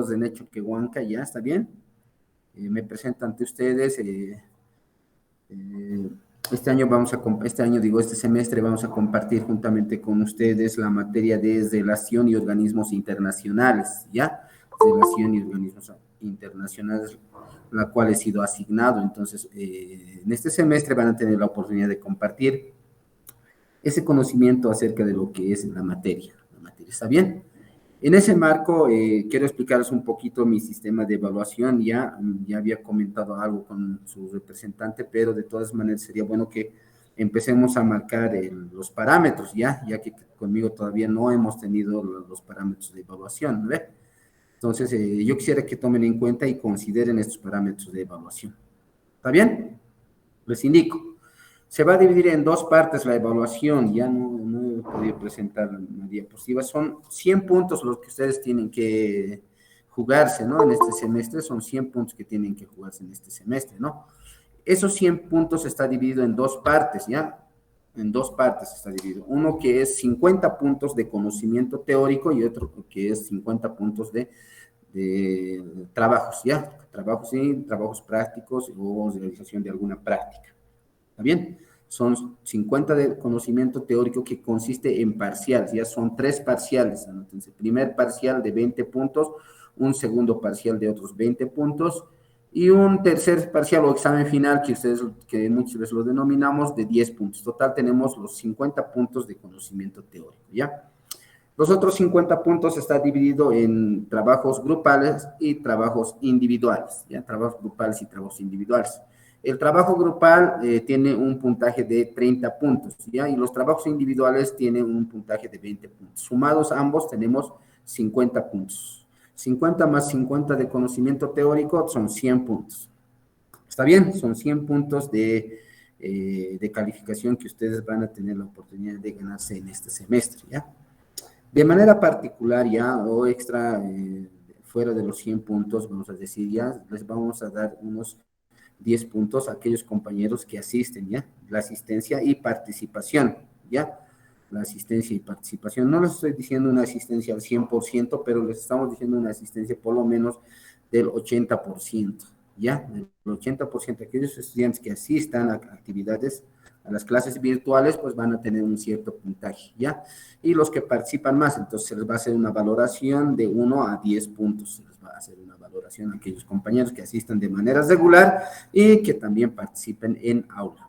de Necho Quehuanca, ya está bien. Me presento ante ustedes. Este semestre vamos a compartir juntamente con ustedes la materia de relación y organismos internacionales, ¿ya? Relación y organismos internacionales, la cual he sido asignado. Entonces, en este semestre van a tener la oportunidad de compartir ese conocimiento acerca de lo que es la materia. La materia, ¿está bien? En ese marco, quiero explicarles un poquito mi sistema de evaluación. Ya había comentado algo con su representante, pero de todas maneras sería bueno que empecemos a marcar los parámetros, ya que conmigo todavía no hemos tenido los parámetros de evaluación, ¿no ve? Entonces, yo quisiera que tomen en cuenta y consideren estos parámetros de evaluación. ¿Está bien? Les indico. Se va a dividir en dos partes la evaluación, ya no he podido presentar una diapositiva, son 100 puntos los que ustedes tienen que jugarse, ¿no? En este semestre son 100 puntos que tienen que jugarse en este semestre, ¿no? Esos 100 puntos está dividido en dos partes, ¿ya? En dos partes está dividido. Uno que es 50 puntos de conocimiento teórico y otro que es 50 puntos de trabajos, ¿ya? Trabajos, sí, trabajos prácticos o realización de alguna práctica. ¿Está bien? Son 50 de conocimiento teórico que consiste en parciales, ya son 3 parciales, anótense. Primer parcial de 20 puntos, un segundo parcial de otros 20 puntos y un tercer parcial o examen final que muchas veces lo denominamos de 10 puntos. Total tenemos los 50 puntos de conocimiento teórico, ¿ya? Los otros 50 puntos está dividido en trabajos grupales y trabajos individuales, ¿ya? Trabajos grupales y trabajos individuales. El trabajo grupal tiene un puntaje de 30 puntos, ¿ya? Y los trabajos individuales tienen un puntaje de 20 puntos. Sumados ambos tenemos 50 puntos. 50 más 50 de conocimiento teórico son 100 puntos. ¿Está bien? Son 100 puntos de calificación que ustedes van a tener la oportunidad de ganarse en este semestre, ¿ya? De manera particular ya o extra, fuera de los 100 puntos, vamos a decir, ya les vamos a dar unos 10 puntos a aquellos compañeros que asisten, ¿ya? La asistencia y participación, ¿ya? La asistencia y participación. No les estoy diciendo una asistencia al 100%, pero les estamos diciendo una asistencia por lo menos del 80%, ¿ya? Del 80% de aquellos estudiantes que asistan a actividades, a las clases virtuales, pues van a tener un cierto puntaje, ¿ya? Y los que participan más, entonces se les va a hacer una valoración de 1 a 10 puntos, se les va a hacer una valoración a aquellos compañeros que asistan de manera regular y que también participen en aula.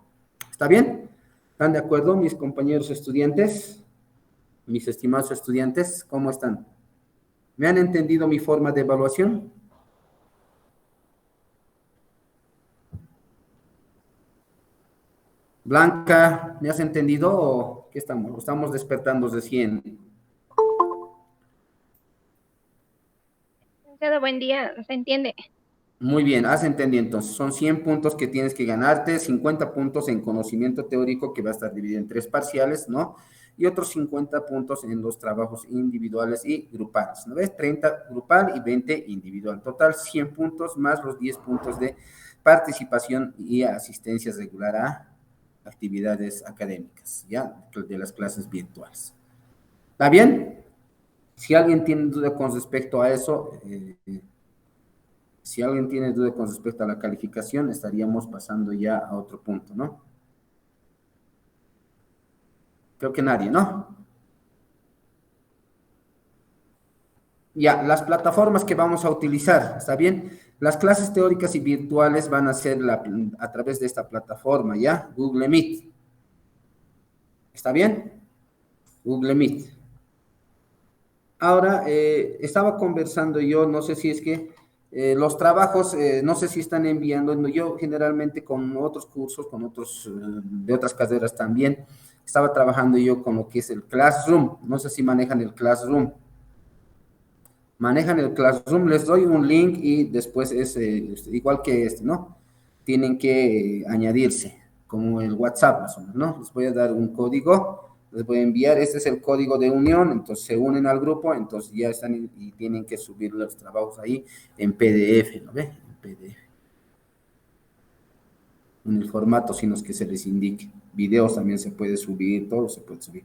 ¿Está bien? ¿Están de acuerdo mis compañeros estudiantes? Mis estimados estudiantes, ¿cómo están? ¿Me han entendido mi forma de evaluación? Blanca, ¿me has entendido o qué estamos? Estamos despertando recién. Buen día, ¿se entiende? Muy bien, has entendido entonces. Son 100 puntos que tienes que ganarte, 50 puntos en conocimiento teórico que va a estar dividido en 3 parciales, ¿no? Y otros 50 puntos en los trabajos individuales y grupales, ¿no ves? 30 grupal y 20 individual. Total 100 puntos más los 10 puntos de participación y asistencia regular a actividades académicas, ¿ya? De las clases virtuales. ¿Está bien? Si alguien tiene duda con respecto a eso, si alguien tiene duda con respecto a la calificación, estaríamos pasando ya a otro punto, ¿no? Creo que nadie, ¿no? Ya, las plataformas que vamos a utilizar, ¿está bien? Las clases teóricas y virtuales van a ser a través de esta plataforma, ¿ya? Google Meet. ¿Está bien? Google Meet. Ahora, estaba conversando yo, no sé si es que los trabajos, no sé si están enviando, yo generalmente con otros cursos, con otros, de otras carreras también, estaba trabajando yo con lo que es el Classroom, no sé si manejan el Classroom. Manejan el Classroom, les doy un link y después es igual que este, ¿no? Tienen que añadirse, como el WhatsApp más o menos, ¿no? Les voy a dar un código, les voy a enviar, este es el código de unión, entonces se unen al grupo, entonces ya están y tienen que subir los trabajos ahí en PDF, ¿no ve? En PDF. En el formato, sino es que se les indique. Videos también se puede subir, todo se puede subir.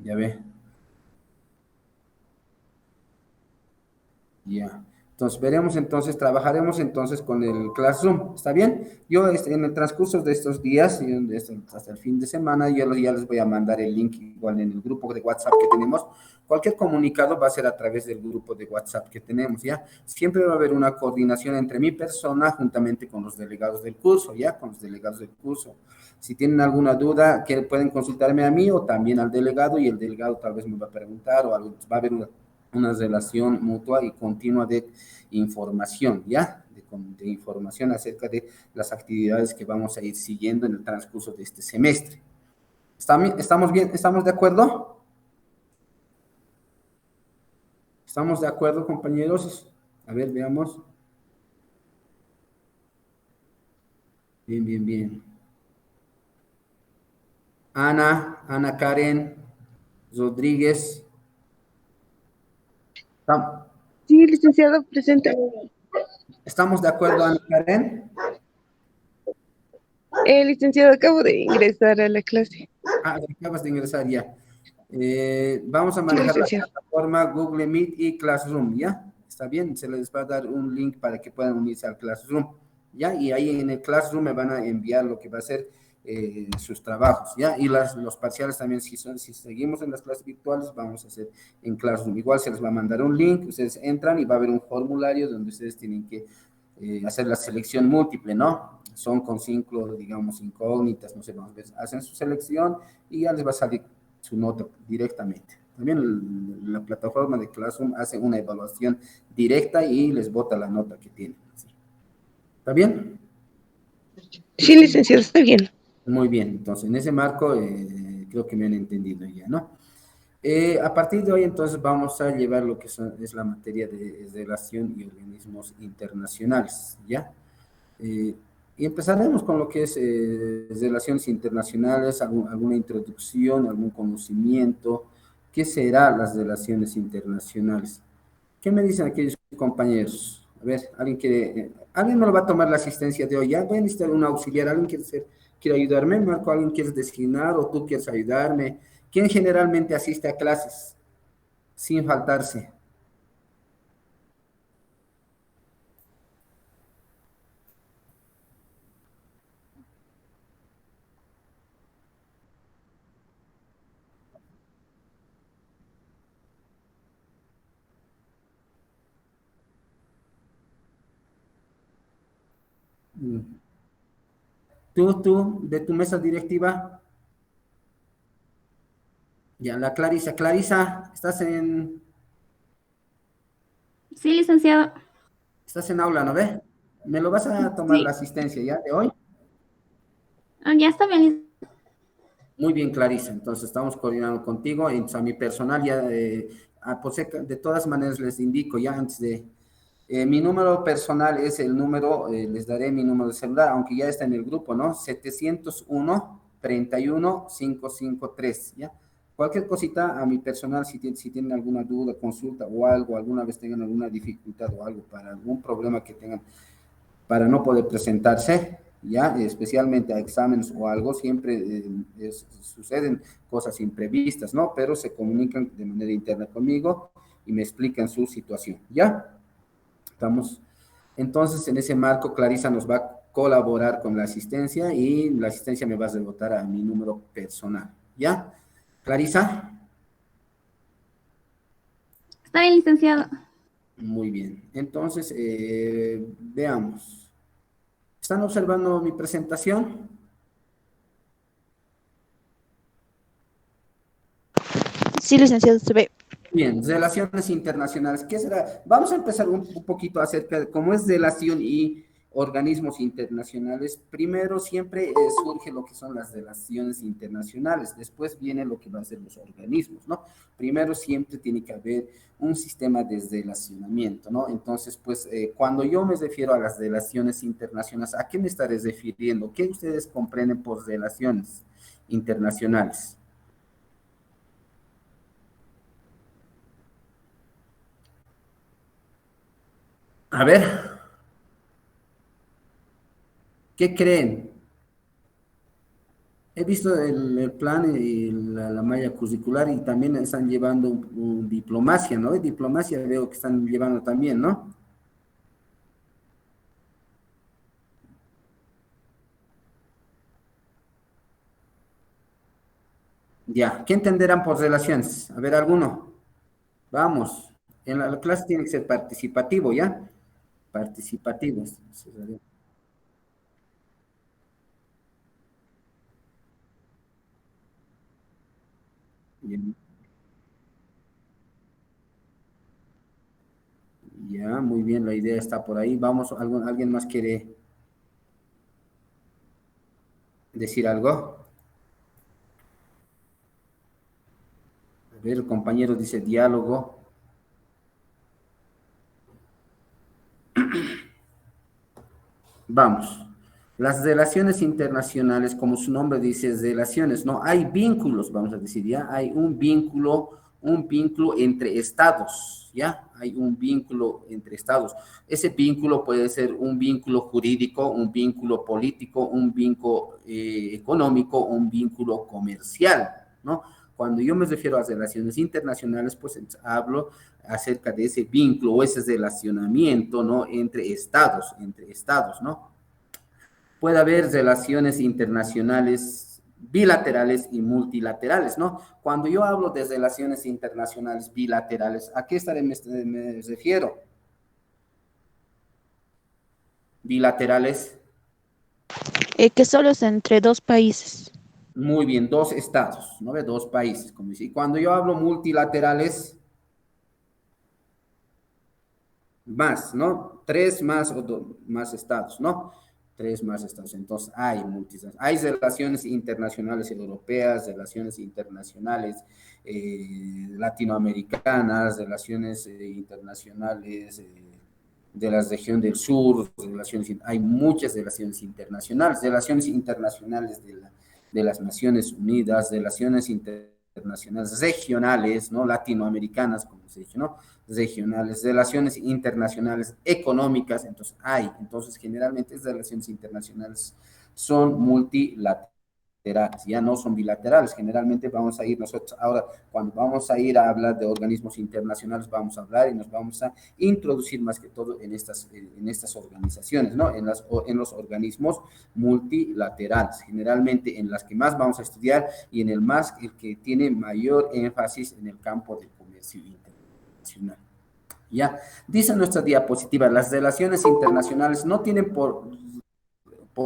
Ya ve. Ya. Entonces, veremos entonces, trabajaremos entonces con el Classroom. ¿Está bien? Yo en el transcurso de estos días, hasta el fin de semana, ya les voy a mandar el link igual en el grupo de WhatsApp que tenemos. Cualquier comunicado va a ser a través del grupo de WhatsApp que tenemos, ¿ya? Siempre va a haber una coordinación entre mi persona juntamente con los delegados del curso, ¿ya? Con los delegados del curso. Si tienen alguna duda, que pueden consultarme a mí o también al delegado y el delegado tal vez me va a preguntar o algo, va a haber una relación mutua y continua de información, ¿ya? De información acerca de las actividades que vamos a ir siguiendo en el transcurso de este semestre. ¿Estamos bien? ¿Estamos de acuerdo? ¿Estamos de acuerdo, compañeros? A ver, veamos. Bien, bien, bien. Ana Karen Rodríguez. Sí, licenciado, presente. ¿Estamos de acuerdo, Ana Karen? Licenciado, acabo de ingresar a la clase. Ah, acabas de ingresar ya. Vamos a Sí, manejar la licenciado. plataforma Google Meet y Classroom, ¿ya? Está bien, se les va a dar un link para que puedan unirse al Classroom, ¿ya? Y ahí en el Classroom me van a enviar lo que va a ser sus trabajos, ¿ya? Y los parciales también, si seguimos en las clases virtuales, vamos a hacer en Classroom. Igual se les va a mandar un link, ustedes entran y va a haber un formulario donde ustedes tienen que hacer la selección múltiple, ¿no? Son con 5, digamos, incógnitas, no sé, hacen su selección y ya les va a salir su nota directamente. También la plataforma de Classroom hace una evaluación directa y les bota la nota que tienen. ¿Está bien? Sí, licenciado, está bien. Muy bien, entonces en ese marco creo que me han entendido ya, ¿no? A partir de hoy entonces vamos a llevar lo que es la materia de relación y organismos internacionales, ¿ya? Y empezaremos con lo que es relaciones internacionales, alguna introducción, algún conocimiento. ¿Qué serán las relaciones internacionales? ¿Qué me dicen aquellos compañeros? A ver, ¿alguien me lo va a tomar la asistencia de hoy? Ya voy a necesitar un auxiliar, ¿alguien quiere ayudarme? Marco, ¿alguien quiere designar o tú quieres ayudarme? ¿Quién generalmente asiste a clases sin faltarse? Mm. ¿Tú, de tu mesa directiva? Ya, la Clarisa. Clarisa, Sí, licenciado. estás en aula, ¿no ves? ¿Me lo vas a tomar la Sí. asistencia ya de hoy? Ya está bien. Muy bien, Clarisa. Entonces estamos coordinando contigo. Entonces, a mi personal ya, de todas maneras les indico ya antes de... mi número personal es el número, les daré mi número de celular, aunque ya está en el grupo, ¿no? 701-31-553, ¿ya? Cualquier cosita a mi personal, si tienen alguna duda, consulta o algo, alguna vez tengan alguna dificultad o algo para algún problema que tengan para no poder presentarse, ya, especialmente a exámenes o algo, siempre suceden cosas imprevistas, ¿no? Pero se comunican de manera interna conmigo y me explican su situación, ¿ya? Estamos, entonces, en ese marco, Clarisa nos va a colaborar con la asistencia y la asistencia me va a rebotar a mi número personal, ¿ya? Clarisa, Está bien, licenciado. muy bien. Entonces, veamos. ¿Están observando mi presentación? Sí, licenciado, se ve. Bien, relaciones internacionales. ¿Qué será? Vamos a empezar un poquito acerca de cómo es relación y organismos internacionales. Primero siempre surge lo que son las relaciones internacionales, después viene lo que va a ser los organismos, ¿no? Primero siempre tiene que haber un sistema de relacionamiento, ¿no? Entonces, pues, cuando yo me refiero a las relaciones internacionales, ¿a qué me estaré refiriendo? ¿Qué ustedes comprenden por relaciones internacionales? A ver, ¿qué creen? He visto el plan y la malla curricular y también están llevando diplomacia, ¿no? Y diplomacia veo que están llevando también, ¿no? Ya, ¿qué entenderán por relaciones? A ver, alguno. Vamos. En la clase tiene que ser participativo, ¿ya? Participativo. Bien. Ya, muy bien, la idea está por ahí. Vamos, ¿alguien más quiere decir algo? A ver, el compañero dice diálogo. Vamos. Las relaciones internacionales, como su nombre dice, es relaciones, ¿no? Hay vínculos, vamos a decir, ¿ya? Hay un vínculo entre estados, ¿ya? Hay un vínculo entre estados. Ese vínculo puede ser un vínculo jurídico, un vínculo político, un vínculo económico, un vínculo comercial, ¿no? Cuando yo me refiero a relaciones internacionales, pues hablo acerca de ese vínculo o ese relacionamiento, ¿no? Entre estados, ¿no? Puede haber relaciones internacionales bilaterales y multilaterales, ¿no? Cuando yo hablo de relaciones internacionales bilaterales, ¿a qué me refiero? Bilaterales, Que solo es entre dos países. muy bien, dos estados, ¿no? De dos países, como dice. Y cuando yo hablo multilaterales, más, ¿no? Tres más o más estados, ¿no? Tres más estados. Entonces, hay relaciones internacionales europeas, relaciones internacionales latinoamericanas, relaciones internacionales de la región del sur, hay muchas relaciones internacionales de las Naciones Unidas, relaciones internacionales regionales, ¿no? Latinoamericanas, como se dice, ¿no? Regionales, relaciones internacionales económicas, entonces generalmente esas relaciones internacionales son multilaterales, ya no son bilaterales. Generalmente vamos a ir nosotros ahora, cuando vamos a ir a hablar de organismos internacionales, vamos a hablar y nos vamos a introducir más que todo en estas organizaciones, ¿no? En los organismos multilaterales, generalmente en las que más vamos a estudiar y en el que tiene mayor énfasis en el campo del comercio internacional. Ya, dice nuestra diapositiva, las relaciones internacionales no tienen por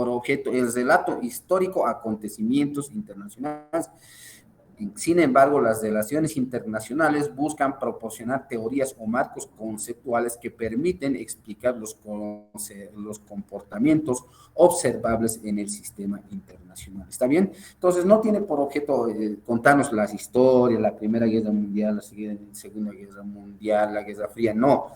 objeto el relato histórico acontecimientos internacionales. Sin embargo, las relaciones internacionales buscan proporcionar teorías o marcos conceptuales que permiten explicar los comportamientos observables en el sistema internacional. ¿Está bien? Entonces, no tiene por objeto contarnos las historias, la Primera Guerra Mundial, la Segunda Guerra Mundial, la Guerra Fría, no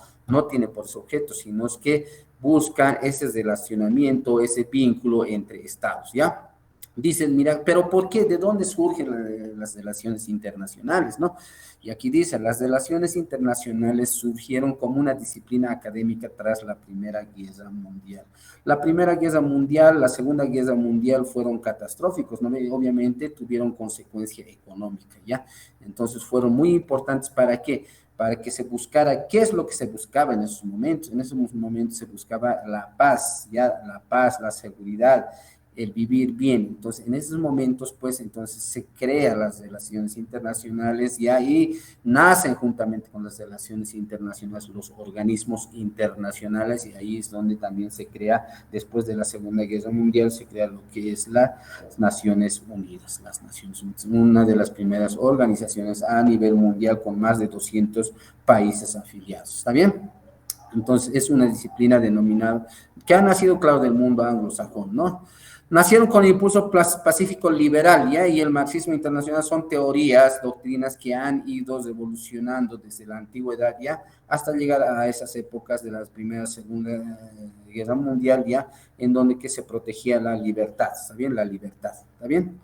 tiene por su objeto, sino es que buscan ese relacionamiento, ese vínculo entre estados, ¿ya? Dicen, mira, pero ¿por qué? ¿De dónde surgen las relaciones internacionales, no? Y aquí dice, las relaciones internacionales surgieron como una disciplina académica tras la Primera Guerra Mundial. La Primera Guerra Mundial, la Segunda Guerra Mundial fueron catastróficos, ¿no? Y obviamente tuvieron consecuencia económica, ¿ya? Entonces fueron muy importantes ¿para qué? Para que se buscara, ¿qué es lo que se buscaba en esos momentos? En esos momentos se buscaba la paz, ya la paz, la seguridad, el vivir bien. Entonces, en esos momentos, pues, entonces se crean las relaciones internacionales y ahí nacen juntamente con las relaciones internacionales los organismos internacionales y ahí es donde también se crea, después de la Segunda Guerra Mundial, se crea lo que es las Naciones Unidas. Las Naciones Unidas, una de las primeras organizaciones a nivel mundial con más de 200 países afiliados. ¿Está bien? Entonces, es una disciplina denominada, que ha nacido, claro, del mundo anglosajón, ¿no? Nacieron con el impulso pacífico liberal, ¿ya? Y el marxismo internacional son teorías, doctrinas que han ido evolucionando desde la antigüedad, ¿ya? Hasta llegar a esas épocas de la Primera, Segunda Guerra Mundial, ¿ya? En donde que se protegía la libertad, ¿está bien? La libertad, ¿está bien?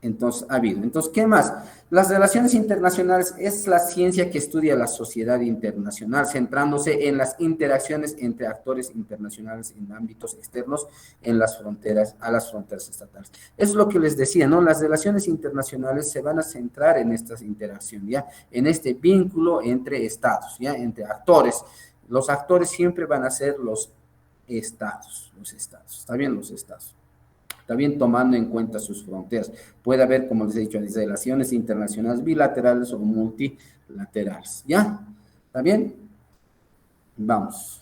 Entonces, ha habido. Entonces, ¿qué más? Las relaciones internacionales es la ciencia que estudia la sociedad internacional, centrándose en las interacciones entre actores internacionales en ámbitos externos, en las fronteras, a las fronteras estatales. Eso es lo que les decía, ¿no? Las relaciones internacionales se van a centrar en estas interacciones, ¿ya? En este vínculo entre estados, ¿ya? Entre actores. Los actores siempre van a ser los estados, ¿está bien? Los estados. También tomando en cuenta sus fronteras. Puede haber, como les he dicho, relaciones internacionales bilaterales o multilaterales. ¿Ya? ¿Está bien? Vamos.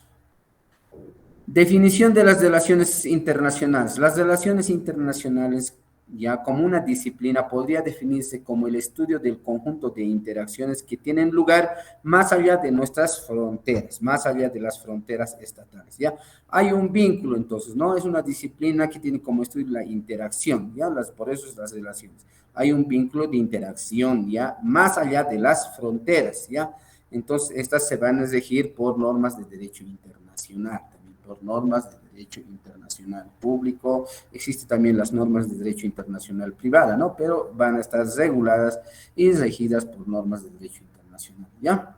Definición de las relaciones internacionales. Las relaciones internacionales, ya como una disciplina, podría definirse como el estudio del conjunto de interacciones que tienen lugar más allá de nuestras fronteras, más allá de las fronteras estatales, ¿ya? Hay un vínculo, entonces, ¿no? Es una disciplina que tiene como estudio la interacción, ¿ya? Por eso es las relaciones. Hay un vínculo de interacción, ¿ya? Más allá de las fronteras, ¿ya? Entonces, estas se van a regir por normas de derecho internacional, por normas de derecho internacional público, existen también las normas de derecho internacional privada, ¿no? Pero van a estar reguladas y regidas por normas de derecho internacional, ¿ya?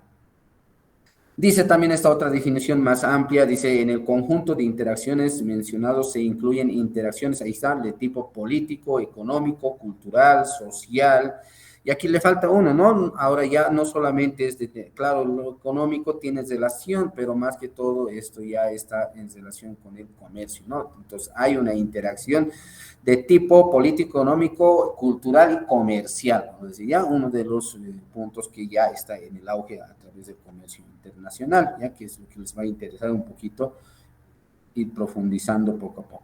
Dice también esta otra definición más amplia, dice, en el conjunto de interacciones mencionados se incluyen interacciones, ahí está, de tipo político, económico, cultural, social, y aquí le falta uno, ¿no? Ahora ya no solamente es claro, lo económico tiene relación, pero más que todo esto ya está en relación con el comercio, ¿no? Entonces hay una interacción de tipo político, económico, cultural y comercial, ¿no? Es decir, ya uno de los puntos que ya está en el auge a través del comercio internacional, ya que es lo que les va a interesar un poquito, ir profundizando poco a poco.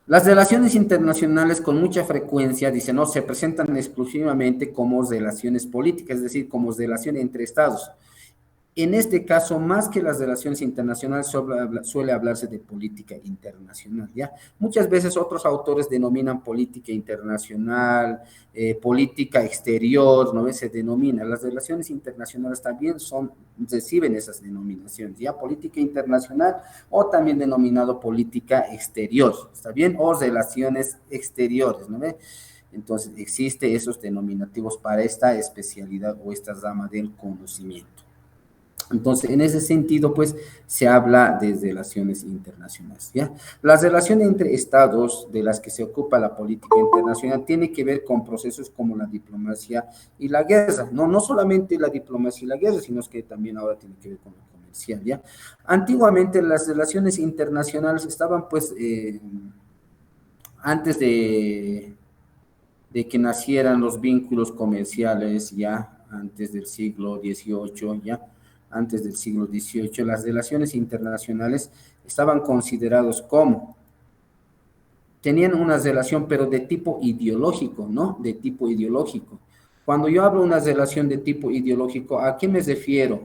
Las relaciones internacionales con mucha frecuencia, dice, no, se presentan exclusivamente como relaciones políticas, es decir, como relaciones entre estados. En este caso, más que las relaciones internacionales, suele hablarse de política internacional, ¿ya? Muchas veces otros autores denominan política internacional, política exterior, ¿no? Se denomina. Las relaciones internacionales también reciben esas denominaciones, ¿ya? Política internacional o también denominado política exterior, ¿está bien? O relaciones exteriores, ¿no? Entonces, existe esos denominativos para esta especialidad o esta rama del conocimiento. Entonces, en ese sentido, pues, se habla de relaciones internacionales, ¿ya? Las relaciones entre estados de las que se ocupa la política internacional tiene que ver con procesos como la diplomacia y la guerra, no, no solamente la diplomacia y la guerra, sino que también ahora tiene que ver con lo comercial, ¿ya? Antiguamente las relaciones internacionales estaban, pues, antes de que nacieran los vínculos comerciales, ya, antes del siglo XVIII, ya, antes del siglo XVIII, las relaciones internacionales estaban considerados como, tenían una relación, pero de tipo ideológico, ¿no? De tipo ideológico. Cuando yo hablo de una relación de tipo ideológico, ¿a qué me refiero?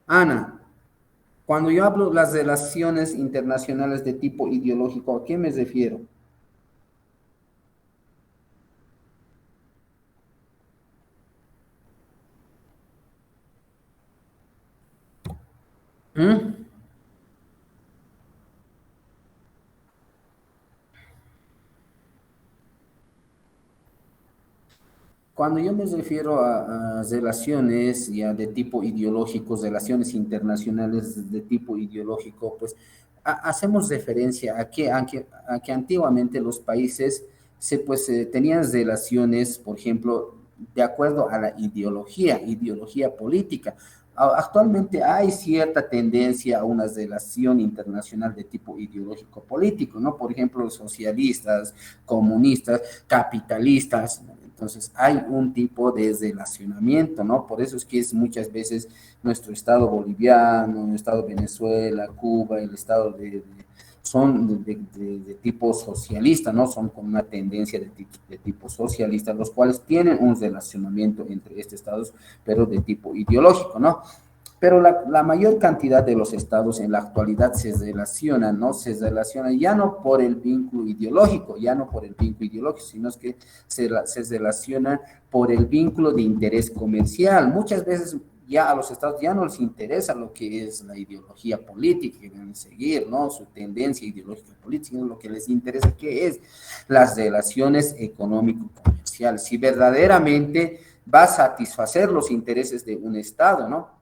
Ana, cuando yo hablo de las relaciones internacionales de tipo ideológico, ¿a qué me refiero? ¿Mm? Cuando yo me refiero a relaciones ya de tipo ideológico, relaciones internacionales de tipo ideológico, pues hacemos referencia a que antiguamente los países tenían relaciones, por ejemplo, de acuerdo a la ideología política. Actualmente hay cierta tendencia a una relación internacional de tipo ideológico político, ¿no? Por ejemplo, los socialistas, comunistas, capitalistas, ¿no? Entonces, hay un tipo de relacionamiento, ¿no? Por eso es que muchas veces nuestro Estado boliviano, el Estado de Venezuela, Cuba, el Estado son de tipo socialista, ¿no? Son con una tendencia de tipo socialista, los cuales tienen un relacionamiento entre estos estados, pero de tipo ideológico, ¿no? Pero la mayor cantidad de los estados en la actualidad se relacionan, ¿no? Se relacionan ya no por el vínculo ideológico, sino que se relacionan por el vínculo de interés comercial. Muchas veces ya a los estados ya no les interesa lo que es la ideología política que deben seguir, ¿no? Su tendencia ideológica política, sino lo que les interesa que es las relaciones económico-comerciales, si verdaderamente va a satisfacer los intereses de un estado, ¿no?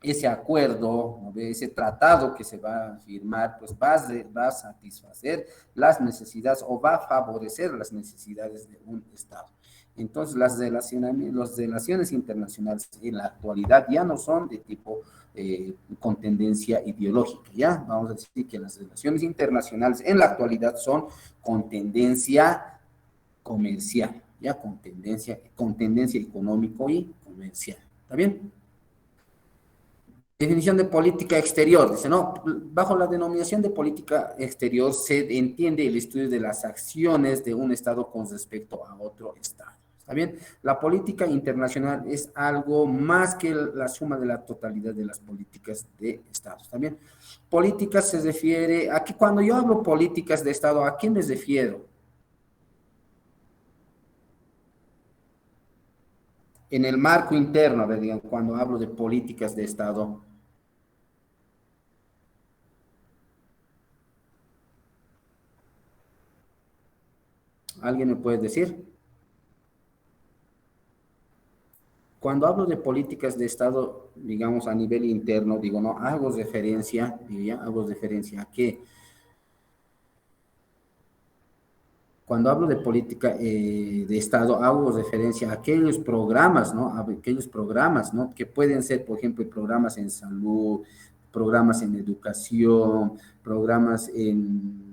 Ese acuerdo, ese tratado que se va a firmar, pues va a satisfacer las necesidades o va a favorecer las necesidades de un estado. Entonces, las relaciones internacionales en la actualidad ya no son de tipo con tendencia ideológica, ¿ya? Vamos a decir que las relaciones internacionales en la actualidad son con tendencia comercial, ¿ya? Con tendencia económico y comercial. ¿Está bien? Definición de política exterior, dice, ¿no? Bajo la denominación de política exterior se entiende el estudio de las acciones de un Estado con respecto a otro Estado. ¿Está bien? La política internacional es algo más que la suma de la totalidad de las políticas de Estado. ¿Está bien? Políticas se refiere, aquí cuando yo hablo políticas de Estado, ¿a qué me refiero? En el marco interno, a ver, digamos, cuando hablo de políticas de Estado. ¿Alguien me puede decir? Cuando hablo de políticas de Estado, digamos, a nivel interno, digo, no, hago referencia a que cuando hablo de política de Estado, hago referencia a aquellos programas, ¿no? A aquellos programas, ¿no? Que pueden ser, por ejemplo, programas en salud, programas en educación, programas en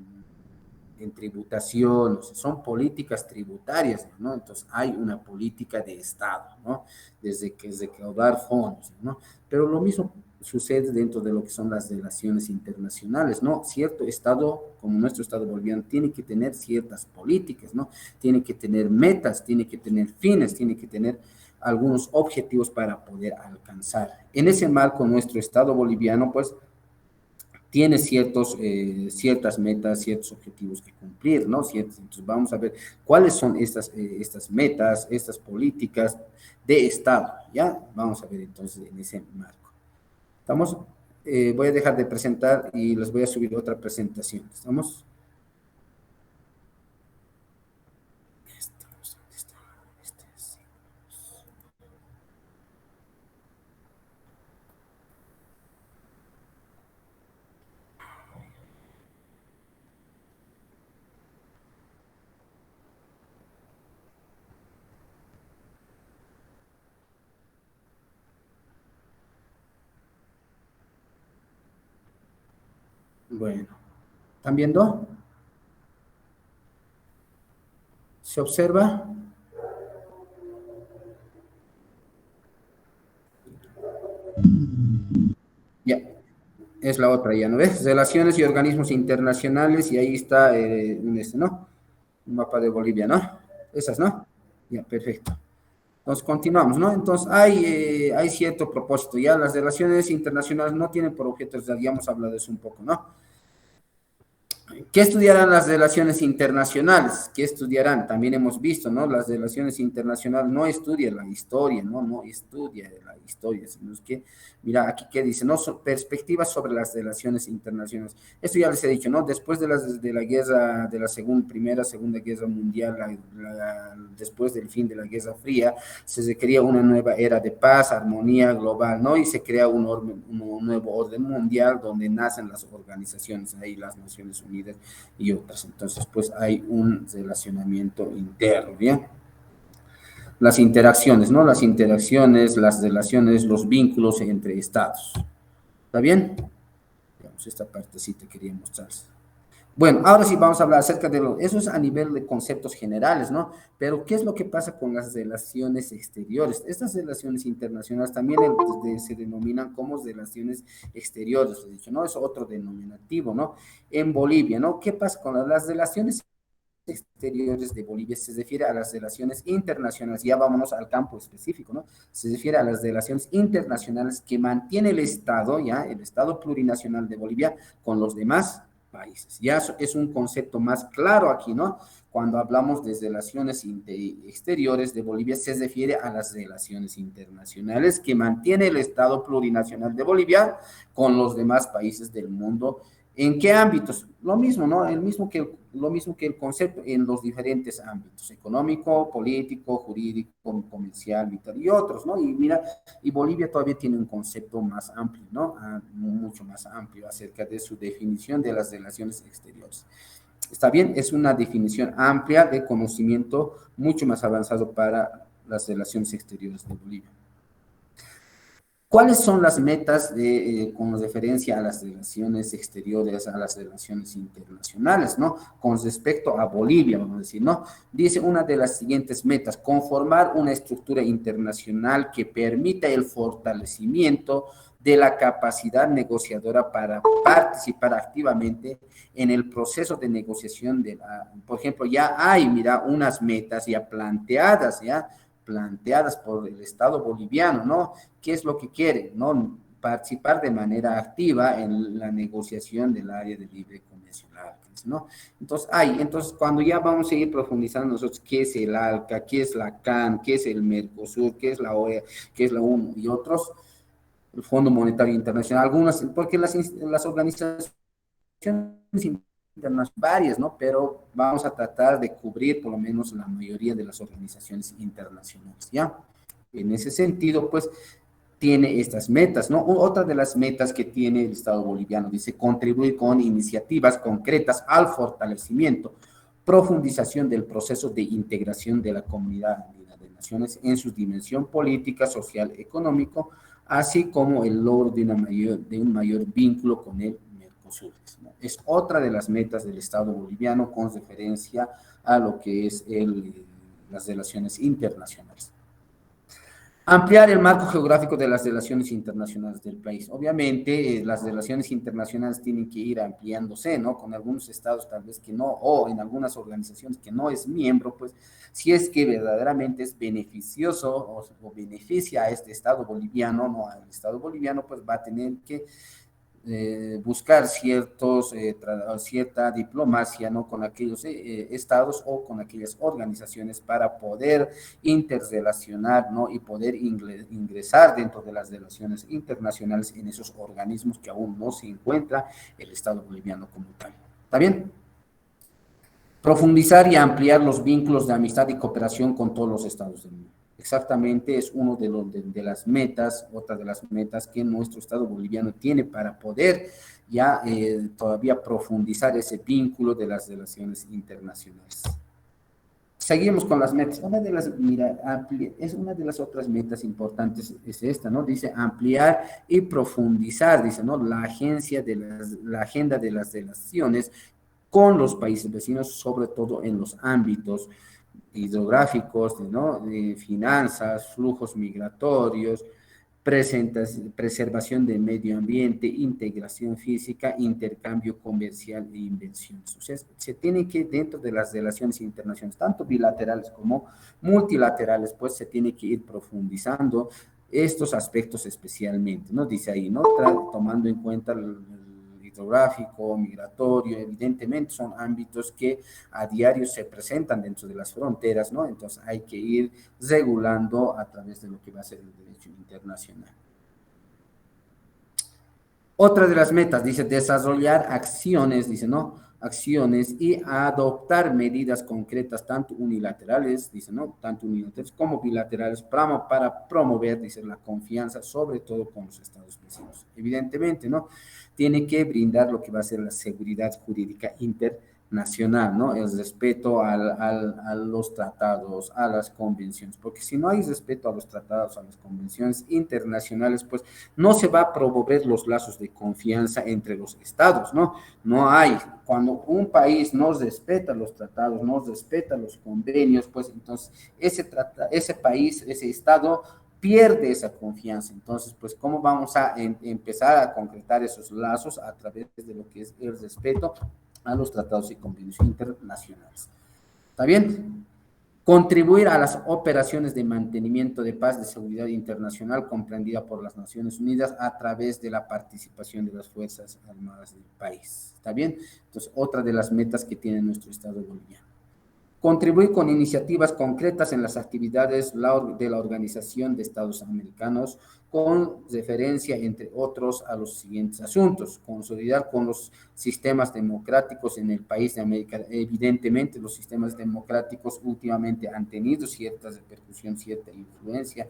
tributación, o sea, son políticas tributarias, ¿no? Entonces hay una política de Estado, ¿no? Desde recaudar fondos, ¿no? Pero lo mismo sucede dentro de lo que son las relaciones internacionales, ¿no? Cierto Estado, como nuestro Estado boliviano, tiene que tener ciertas políticas, ¿no? Tiene que tener metas, tiene que tener fines, tiene que tener algunos objetivos para poder alcanzar. En ese marco, nuestro Estado boliviano, pues, tiene ciertas metas, ciertos objetivos que cumplir, ¿no? Entonces vamos a ver cuáles son estas metas, estas políticas de Estado, ¿ya? Vamos a ver entonces en ese marco. ¿Estamos? Voy a dejar de presentar y les voy a subir otra presentación. ¿Estamos? Bueno, ¿están viendo? ¿Se observa? Ya, es la otra, ya, ¿no ves? Relaciones y organismos internacionales, y ahí está, ¿no? Un mapa de Bolivia, ¿no? Esas, ¿no? Ya, perfecto. Entonces, continuamos, ¿no? Entonces, hay cierto propósito, ya las relaciones internacionales no tienen por objeto, ya hemos hablado de eso un poco, ¿no? ¿Qué estudiarán las relaciones internacionales? ¿Qué estudiarán? También hemos visto, ¿no? Las relaciones internacionales no estudian la historia, ¿no? No estudia la historia, sino es que, mira, aquí qué dice, ¿no? Perspectivas sobre las relaciones internacionales. Esto ya les he dicho, ¿no? Después de la guerra, de la primera, segunda guerra mundial, después del fin de la Guerra Fría, se requería una nueva era de paz, armonía global, ¿no? Y se crea un nuevo orden mundial donde nacen las organizaciones, ahí las Naciones Unidas y otras. Entonces, pues hay un relacionamiento interno, ¿bien? Las interacciones, ¿no? Las interacciones, las relaciones, los vínculos entre estados. ¿Está bien? Digamos, esta partecita quería mostrarles. Bueno, ahora sí vamos a hablar acerca eso es a nivel de conceptos generales, ¿no? Pero ¿qué es lo que pasa con las relaciones exteriores? Estas relaciones internacionales también se denominan como relaciones exteriores, he dicho, ¿no? Es otro denominativo, ¿no? En Bolivia, ¿no? ¿Qué pasa con las relaciones exteriores de Bolivia? Se refiere a las relaciones internacionales, ya vámonos al campo específico, ¿no? Se refiere a las relaciones internacionales que mantiene el Estado, ya, el Estado plurinacional de Bolivia con los demás países. Ya es un concepto más claro aquí, ¿no? cuando hablamos de relaciones exteriores de Bolivia, se refiere a las relaciones internacionales que mantiene el Estado plurinacional de Bolivia con los demás países del mundo. ¿En qué ámbitos? Lo mismo, ¿no? Lo mismo que el concepto en los diferentes ámbitos, económico, político, jurídico, comercial, vital y otros, ¿no? Y mira, y Bolivia todavía tiene un concepto más amplio, ¿no? Mucho más amplio acerca de su definición de las relaciones exteriores. Está bien, es una definición amplia de conocimiento mucho más avanzado para las relaciones exteriores de Bolivia. ¿Cuáles son las metas con referencia a las relaciones exteriores, a las relaciones internacionales, ¿no? Con respecto a Bolivia, vamos a decir, ¿no? Dice una de las siguientes metas: conformar una estructura internacional que permita el fortalecimiento de la capacidad negociadora para participar activamente en el proceso de negociación por ejemplo, ya hay, mira, unas metas ya planteadas por el Estado boliviano, ¿no? ¿Qué es lo que quiere? ¿No? Participar de manera activa en la negociación del área de libre comercio, ¿no? Entonces, cuando ya vamos a ir profundizando nosotros qué es el ALCA, qué es la CAN, qué es el Mercosur, qué es la OEA, qué es la ONU y otros, el Fondo Monetario Internacional, porque las organizaciones internacionales, varias, ¿no? Pero vamos a tratar de cubrir por lo menos la mayoría de las organizaciones internacionales, ¿ya? En ese sentido, pues, tiene estas metas, ¿no? Otra de las metas que tiene el Estado boliviano dice contribuir con iniciativas concretas al fortalecimiento, profundización del proceso de integración de la comunidad de naciones en su dimensión política, social, económico, así como el logro de un mayor vínculo con el Mercosur, ¿no? Es otra de las metas del Estado boliviano con referencia a lo que es las relaciones internacionales. Ampliar el marco geográfico de las relaciones internacionales del país. Obviamente, las relaciones internacionales tienen que ir ampliándose, ¿no? Con algunos estados tal vez que no, o en algunas organizaciones que no es miembro, pues, si es que verdaderamente es beneficioso o beneficia a este estado boliviano, no al estado boliviano, pues va a tener que buscar cierta diplomacia, ¿no? Con aquellos estados o con aquellas organizaciones para poder interrelacionar, ¿no? Y poder ingresar dentro de las relaciones internacionales en esos organismos que aún no se encuentra el Estado boliviano como tal. ¿Está bien? Profundizar y ampliar los vínculos de amistad y cooperación con todos los estados del mundo. Exactamente, es uno de las metas, otra de las metas que nuestro Estado boliviano tiene para poder ya todavía profundizar ese vínculo de las relaciones internacionales. Seguimos con las metas. Es una de las otras metas importantes, es esta, ¿no? Dice ampliar y profundizar, dice, ¿no? La agenda de las relaciones con los países vecinos, sobre todo en los ámbitos hidrográficos, ¿no? De finanzas, flujos migratorios, preservación del medio ambiente, integración física, intercambio comercial e inversiones. O sea, se tiene que, dentro de las relaciones internacionales, tanto bilaterales como multilaterales, pues se tiene que ir profundizando estos aspectos especialmente, ¿no? Dice ahí, ¿no? Tomando en cuenta el hidrográfico, migratorio, evidentemente son ámbitos que a diario se presentan dentro de las fronteras, ¿no? Entonces hay que ir regulando a través de lo que va a ser el derecho internacional. Otra de las metas, dice, desarrollar acciones, dice, ¿no? Acciones y adoptar medidas concretas, tanto unilaterales, dice, ¿no? Tanto unilaterales como bilaterales, para promover, dice, la confianza, sobre todo con los estados vecinos. Evidentemente, ¿no? Tiene que brindar lo que va a ser la seguridad jurídica internacional, ¿no? El respeto a los tratados, a las convenciones, porque si no hay respeto a los tratados, a las convenciones internacionales, pues no se va a promover los lazos de confianza entre los estados, ¿no? No hay. Cuando un país no respeta los tratados, no respeta los convenios, pues entonces ese país, ese estado pierde esa confianza. Entonces, pues, ¿cómo vamos a empezar a concretar esos lazos? A través de lo que es el respeto a los tratados y convenios internacionales. ¿Está bien? Contribuir a las operaciones de mantenimiento de paz de seguridad internacional comprendida por las Naciones Unidas a través de la participación de las Fuerzas Armadas del país. ¿Está bien? Entonces, otra de las metas que tiene nuestro Estado boliviano. Contribuir con iniciativas concretas en las actividades de la Organización de Estados Americanos con referencia, entre otros, a los siguientes asuntos. Consolidar con los sistemas democráticos en el país de América. Evidentemente, los sistemas democráticos últimamente han tenido cierta repercusión, cierta influencia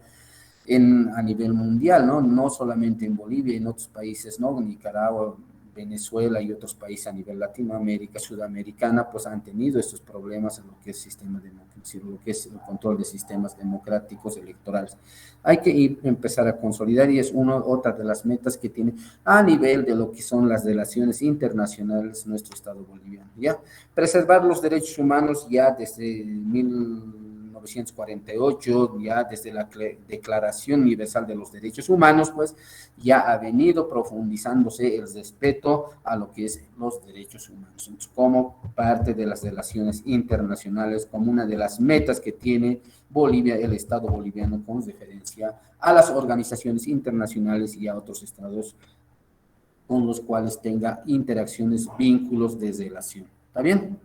a nivel mundial, ¿no? No solamente en Bolivia, en otros países, ¿no? Nicaragua, Venezuela y otros países a nivel Latinoamérica, Sudamericana, pues han tenido estos problemas en lo que es sistema democrático, lo que es el control de sistemas democráticos electorales. Hay que empezar a consolidar y es otra de las metas que tiene a nivel de lo que son las relaciones internacionales nuestro Estado boliviano, ¿ya? Preservar los derechos humanos ya desde 1948, ya desde la Declaración Universal de los Derechos Humanos, pues ya ha venido profundizándose el respeto a lo que es los derechos humanos. Entonces, como parte de las relaciones internacionales, como una de las metas que tiene Bolivia, el Estado boliviano, con referencia a las organizaciones internacionales y a otros estados con los cuales tenga interacciones, vínculos de relación. ¿Está bien?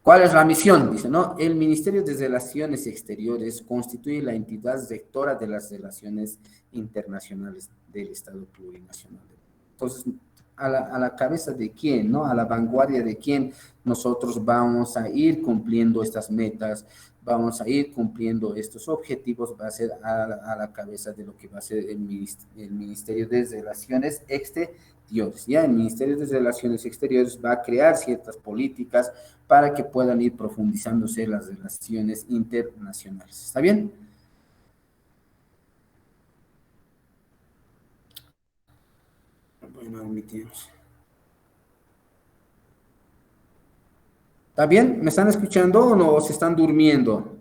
¿Cuál es la misión? Dice, ¿no? El Ministerio de Relaciones Exteriores constituye la entidad rectora de las relaciones internacionales del Estado plurinacional. Entonces, a la cabeza de quién, ¿no? A la vanguardia de quién nosotros vamos a ir cumpliendo estas metas, vamos a ir cumpliendo estos objetivos, va a ser a la cabeza de lo que va a ser el Ministerio de Relaciones Exteriores. Ya el Ministerio de Relaciones Exteriores va a crear ciertas políticas para que puedan ir profundizándose las relaciones internacionales. ¿Está bien? Bueno, admitimos. ¿Está bien? ¿Me están escuchando o no? ¿O se están durmiendo?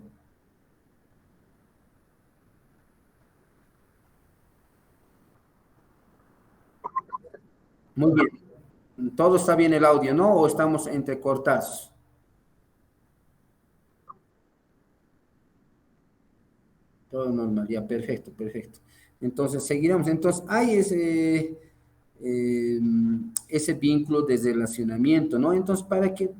Muy bien. Todo está bien el audio, ¿no? ¿O estamos entrecortados? Todo normal, ya, perfecto, perfecto. Entonces, seguiremos. Entonces, hay eh, ese vínculo de relacionamiento, ¿no? Entonces, para que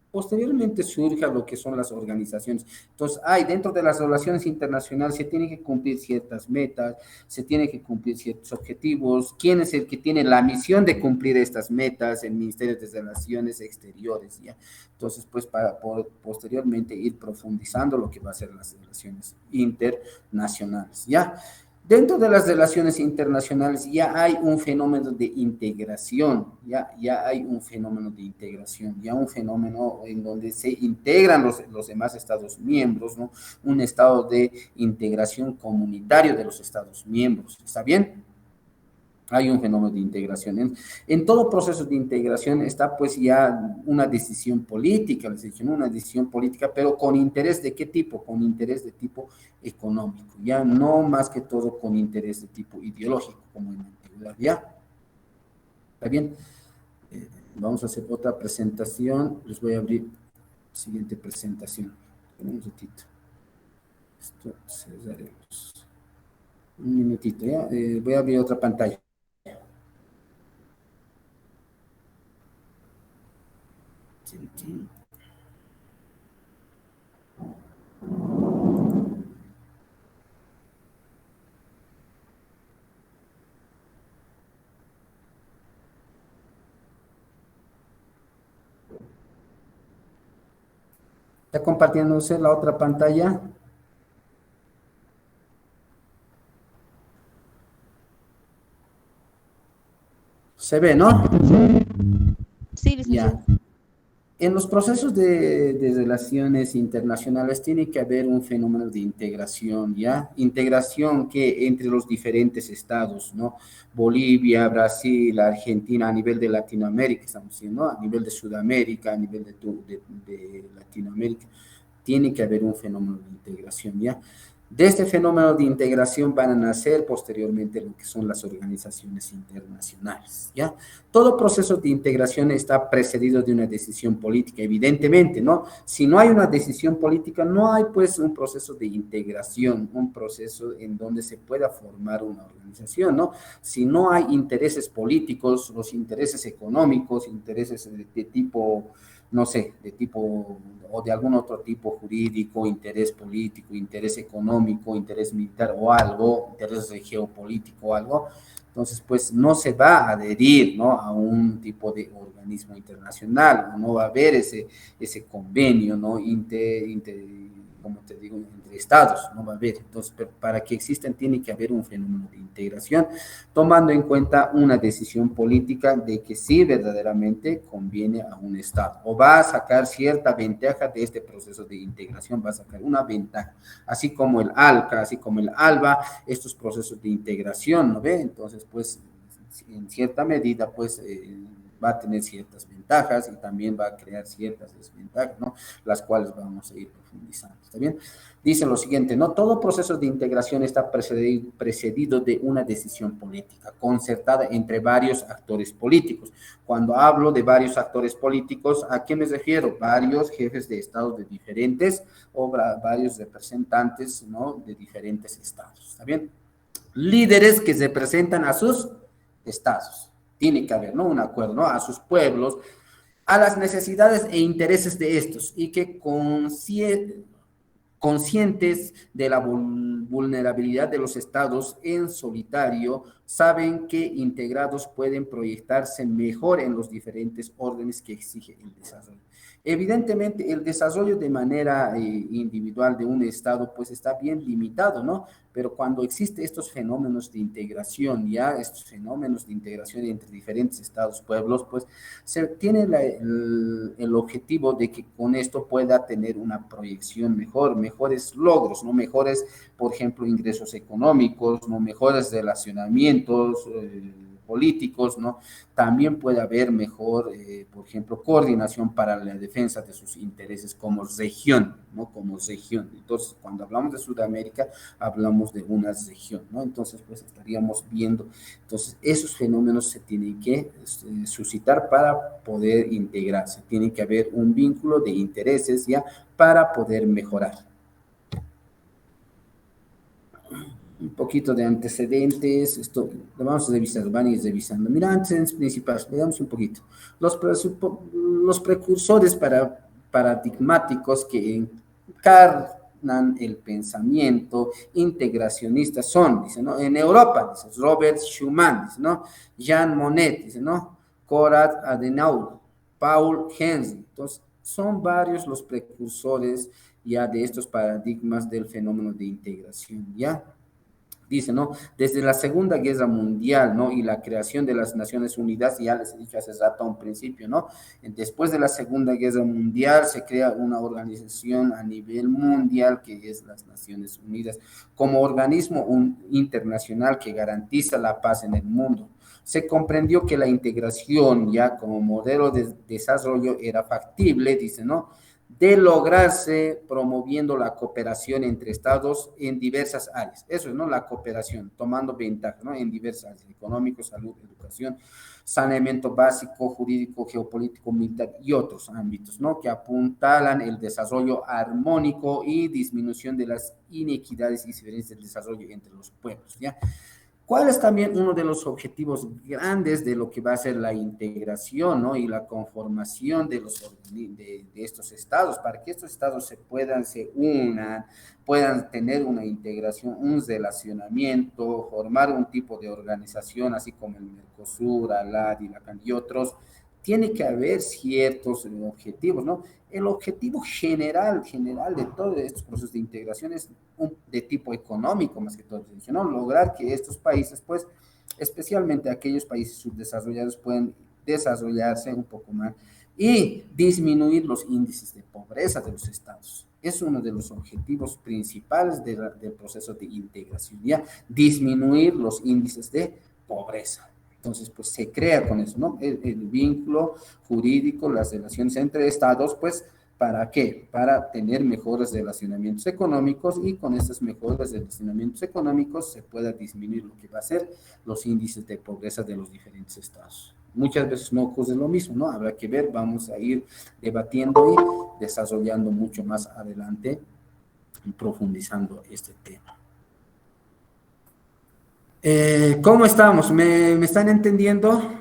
posteriormente surja lo que son las organizaciones. Entonces, hay dentro de las relaciones internacionales se tienen que cumplir ciertas metas, se tienen que cumplir ciertos objetivos. ¿Quién es el que tiene la misión de cumplir estas metas? El Ministerio de Relaciones Exteriores, ¿ya? Entonces, pues, para posteriormente ir profundizando lo que va a ser las relaciones internacionales, ¿ya? Dentro de las relaciones internacionales ya hay un fenómeno de integración, ya hay un fenómeno de integración, ya un fenómeno en donde se integran los demás Estados miembros, ¿no? Un estado de integración comunitario de los Estados miembros, ¿está bien? Hay un fenómeno de integración. En todo proceso de integración está pues ya una decisión política, les he dicho, ¿no? Una decisión política, pero con interés de qué tipo, con interés de tipo económico, ya no más que todo con interés de tipo ideológico, como en la antigüedad, ¿ya? ¿Está bien? Vamos a hacer otra presentación, les voy a abrir la siguiente presentación. Un ratito. Esto cerraremos. Un minutito, ¿ya? Voy a abrir otra pantalla. ¿Está compartiéndose la otra pantalla? Se ve, ¿no? Sí, licenciado. Ya. En los procesos de relaciones internacionales tiene que haber un fenómeno de integración, ¿ya? Integración que entre los diferentes estados, ¿no? Bolivia, Brasil, Argentina, a nivel de Latinoamérica, estamos diciendo, ¿no? A nivel de Sudamérica, a nivel de Latinoamérica, tiene que haber un fenómeno de integración, ¿ya? De este fenómeno de integración van a nacer posteriormente lo que son las organizaciones internacionales, ¿ya? Todo proceso de integración está precedido de una decisión política, evidentemente, ¿no? Si no hay una decisión política, no hay pues un proceso de integración, un proceso en donde se pueda formar una organización, ¿no? Si no hay intereses políticos, los intereses económicos, intereses de tipo, no sé, de tipo o de algún otro tipo jurídico, interés político, interés económico, interés militar o algo, interés geopolítico o algo, entonces pues no se va a adherir, ¿no?, a un tipo de organismo internacional, no va a haber ese convenio, ¿no?, como te digo, entre estados, no va a haber. Entonces, pero para que existan tiene que haber un fenómeno de integración, tomando en cuenta una decisión política de que sí verdaderamente conviene a un estado, o va a sacar cierta ventaja de este proceso de integración, va a sacar una ventaja, así como el ALCA, así como el ALBA, estos procesos de integración, ¿no ve? Entonces, pues, en cierta medida, pues, va a tener ciertas ventajas y también va a crear ciertas desventajas, ¿no?, las cuales vamos a ir profundizando, ¿está bien? Dice lo siguiente, ¿no? Todo proceso de integración está precedido de una decisión política concertada entre varios actores políticos. Cuando hablo de varios actores políticos, ¿a qué me refiero? Varios jefes de estados de diferentes o varios representantes, ¿no?, de diferentes estados, ¿está bien? Líderes que representan a sus estados. Tiene que haber, ¿no?, un acuerdo, ¿no?, a sus pueblos, a las necesidades e intereses de estos y que conscientes de la vulnerabilidad de los estados en solitario, saben que integrados pueden proyectarse mejor en los diferentes órdenes que exige el desarrollo. Evidentemente, el desarrollo de manera individual de un estado, pues está bien limitado, ¿no? Pero cuando existen estos fenómenos de integración, ya estos fenómenos de integración entre diferentes estados, pueblos, pues se tiene el objetivo de que con esto pueda tener una proyección mejor, mejores logros, ¿no? Mejores, por ejemplo, ingresos económicos, ¿no?, mejores relacionamientos políticos, ¿no? También puede haber mejor, por ejemplo, coordinación para la defensa de sus intereses como región, ¿no? Como región. Entonces, cuando hablamos de Sudamérica, hablamos de una región, ¿no? Entonces, pues estaríamos viendo, entonces, esos fenómenos se tienen que suscitar para poder integrarse. Tiene que haber un vínculo de intereses ya para poder mejorar. Un poquito de antecedentes, esto lo vamos a revisar, van a ir revisando. Mira, antecedentes principales, veamos un poquito. Los precursores paradigmáticos que encarnan el pensamiento integracionista son, dice, ¿no? En Europa, dice, Robert Schuman, dice, ¿no? Jean Monnet, dice, ¿no? Konrad Adenauer, Paul Henry. Entonces, son varios los precursores ya de estos paradigmas del fenómeno de integración, ¿ya? Dice, ¿no? Desde la Segunda Guerra Mundial, ¿no?, y la creación de las Naciones Unidas, ya les he dicho hace rato a un principio, ¿no? Después de la Segunda Guerra Mundial se crea una organización a nivel mundial que es las Naciones Unidas, como organismo internacional que garantiza la paz en el mundo. Se comprendió que la integración ya como modelo de desarrollo era factible, dice, ¿no?, de lograrse promoviendo la cooperación entre estados en diversas áreas. Eso es, ¿no?, la cooperación, tomando ventaja, ¿no?, en diversas áreas, económico, salud, educación, saneamiento básico, jurídico, geopolítico, militar y otros ámbitos, ¿no?, que apuntalan el desarrollo armónico y disminución de las inequidades y diferencias del desarrollo entre los pueblos, ¿ya? ¿Cuál es también uno de los objetivos grandes de lo que va a ser la integración, ¿no?, y la conformación de estos estados? Para que estos estados se unan, puedan tener una integración, un relacionamiento, formar un tipo de organización, así como el Mercosur, ALAD y la y otros, tiene que haber ciertos objetivos, ¿no? El objetivo general de todos estos procesos de integración es de tipo económico, más que todo, ¿no? Lograr que estos países, pues, especialmente aquellos países subdesarrollados, puedan desarrollarse un poco más y disminuir los índices de pobreza de los estados. Es uno de los objetivos principales del proceso de integración, ¿ya? Disminuir los índices de pobreza. Entonces, pues se crea con eso, ¿no? El vínculo jurídico, las relaciones entre estados, pues ¿Para qué? Para tener mejores relacionamientos económicos y con estos mejores relacionamientos económicos se pueda disminuir lo que va a ser los índices de pobreza de los diferentes estados. Muchas veces no ocurre lo mismo, ¿no? Habrá que ver, vamos a ir debatiendo y desarrollando mucho más adelante y profundizando este tema. ¿Cómo estamos? ¿Me están entendiendo?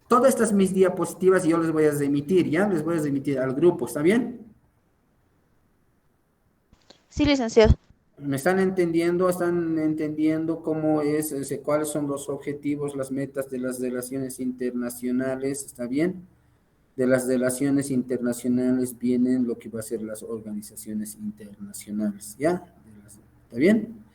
Todas estas mis diapositivas yo les voy a remitir, ¿ya? Les voy a remitir al grupo, ¿está bien? Sí, licenciado. ¿Me están entendiendo? ¿Están entendiendo cómo es, cuáles son los objetivos, las metas de las relaciones internacionales? ¿Está bien? De las relaciones internacionales vienen lo que va a ser las organizaciones internacionales, ¿ya? ¿Está bien?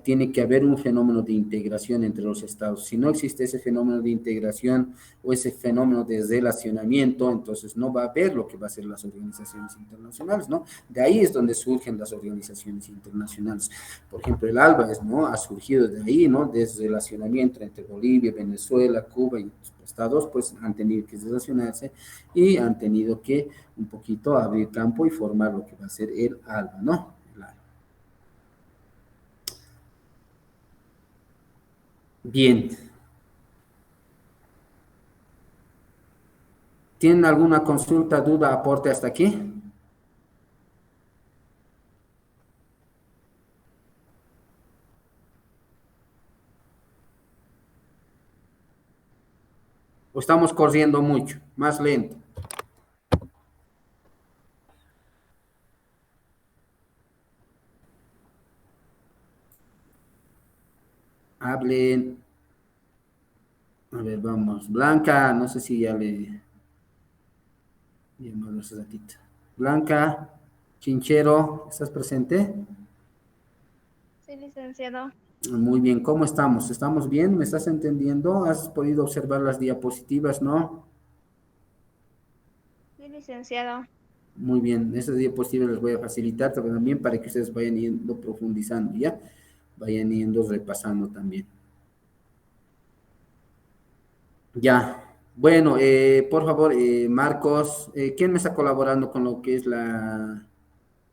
Tiene que haber un fenómeno de integración entre los estados. Si no existe ese fenómeno de integración o ese fenómeno de relacionamiento, entonces no va a haber lo que va a ser las organizaciones internacionales, ¿no? De ahí es donde surgen las organizaciones internacionales. Por ejemplo, el ALBA, ¿no? Ha surgido de ahí, ¿no? Desde relacionamiento entre Bolivia, Venezuela, Cuba y otros estados, pues han tenido que relacionarse y han tenido que un poquito abrir campo y formar lo que va a ser el ALBA, ¿no? Bien. ¿Tienen alguna consulta, duda, aporte hasta aquí? ¿O estamos corriendo mucho? Más lento. Hablen. A ver, vamos. Blanca, no sé si ya le llamado hace ratito. Blanca, Chinchero, ¿estás presente? Sí, licenciado. Muy bien, ¿cómo estamos? ¿Estamos bien? ¿Me estás entendiendo? ¿Has podido observar las diapositivas, no? Sí, licenciado. Muy bien, esas diapositivas les voy a facilitar también para que ustedes vayan yendo profundizando, ¿ya? Vayan yendo repasando también. Ya, bueno, por favor, Marcos, ¿quién me está colaborando con lo que es la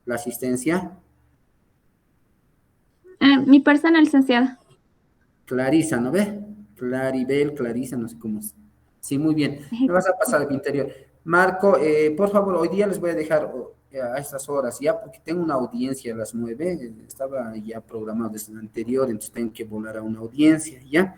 asistencia? Mi persona, licenciado. Clarisa, ¿no ve? Claribel, Clarisa, no sé cómo es. Sí, muy bien. Me vas a pasar al interior. Marco, por favor, hoy día les voy a dejar a estas horas, ya, porque tengo una audiencia a las 9, estaba ya programado desde el anterior, entonces tengo que volar a una audiencia, ¿ya?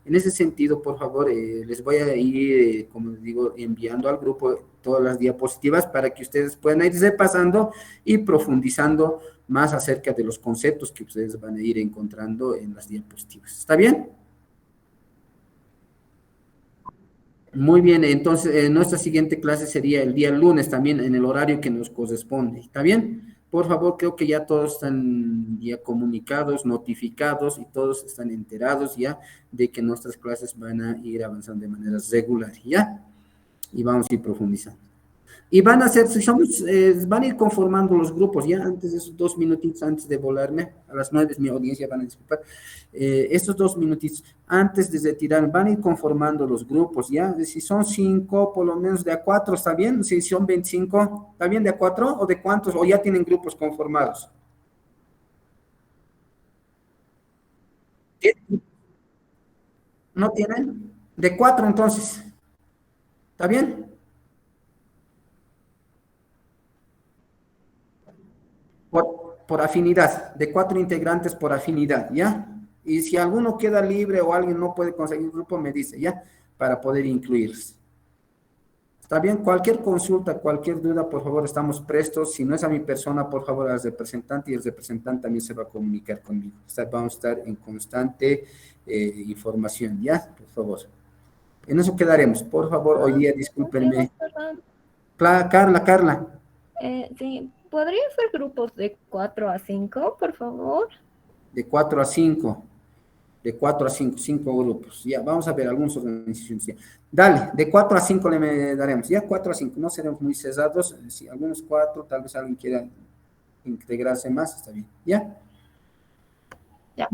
En ese sentido, por favor, les voy a ir, como les digo, enviando al grupo todas las diapositivas para que ustedes puedan ir repasando y profundizando más acerca de los conceptos que ustedes van a ir encontrando en las diapositivas. ¿Está bien? Muy bien, entonces nuestra siguiente clase sería el día lunes también en el horario que nos corresponde. ¿Está bien? Por favor, creo que ya todos están ya comunicados, notificados y todos están enterados ya de que nuestras clases van a ir avanzando de manera regular, ¿ya? Y vamos a ir profundizando. Y van a ser, si somos, van a ir conformando los grupos, ya antes de esos 2 minutitos antes de volarme, a las 9 es mi audiencia, van a disculpar, estos 2 minutitos antes de retirar, van a ir conformando los grupos, ya, si son 5, por lo menos de a 4, ¿está bien? Si son 25, ¿está bien de a 4 o de cuántos? ¿O ya tienen grupos conformados? ¿No tienen? De 4 entonces, ¿está bien? Por afinidad, de 4 integrantes por afinidad, ¿ya? Y si alguno queda libre o alguien no puede conseguir grupo, me dice, ¿ya? Para poder incluirse. ¿Está bien? Cualquier consulta, cualquier duda, por favor, estamos prestos. Si no es a mi persona, por favor, al representante y el representante también se va a comunicar conmigo. Vamos a estar en constante información, ¿ya? Por favor. En eso quedaremos. Por favor, hoy día, discúlpenme. Perdón. Carla. Sí, ¿podría ser grupos de 4 a 5, por favor? De 4 a 5. De 4 a 5, 5 grupos. Ya, vamos a ver algunas organizaciones. Ya. Dale, de 4 a 5 le daremos. Ya, 4 a 5, no seremos muy cesados. Si algunos 4, tal vez alguien quiera integrarse más, está bien. ¿Ya? Ya.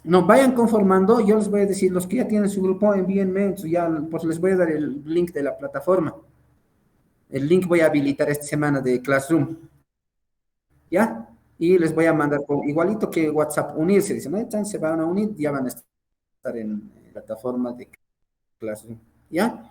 No, vayan conformando, yo les voy a decir, los que ya tienen su grupo, envíenme, entonces ya pues les voy a dar el link de la plataforma. El link voy a habilitar esta semana de Classroom, ¿ya? Y les voy a mandar igualito que WhatsApp unirse. Dicen, no, se van a unir, ya van a estar en la plataforma de Classroom, ¿ya?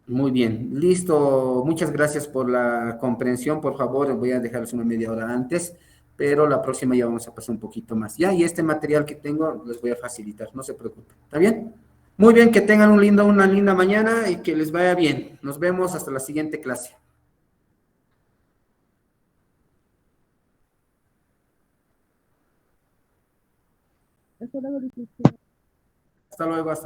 Muy bien, listo. Muchas gracias por la comprensión. Por favor, voy a dejarles una media hora antes, pero la próxima ya vamos a pasar un poquito más, ¿ya? Y este material que tengo les voy a facilitar, no se preocupen. ¿Está bien? Muy bien, que tengan una linda mañana y que les vaya bien. Nos vemos hasta la siguiente clase. Hasta luego, hasta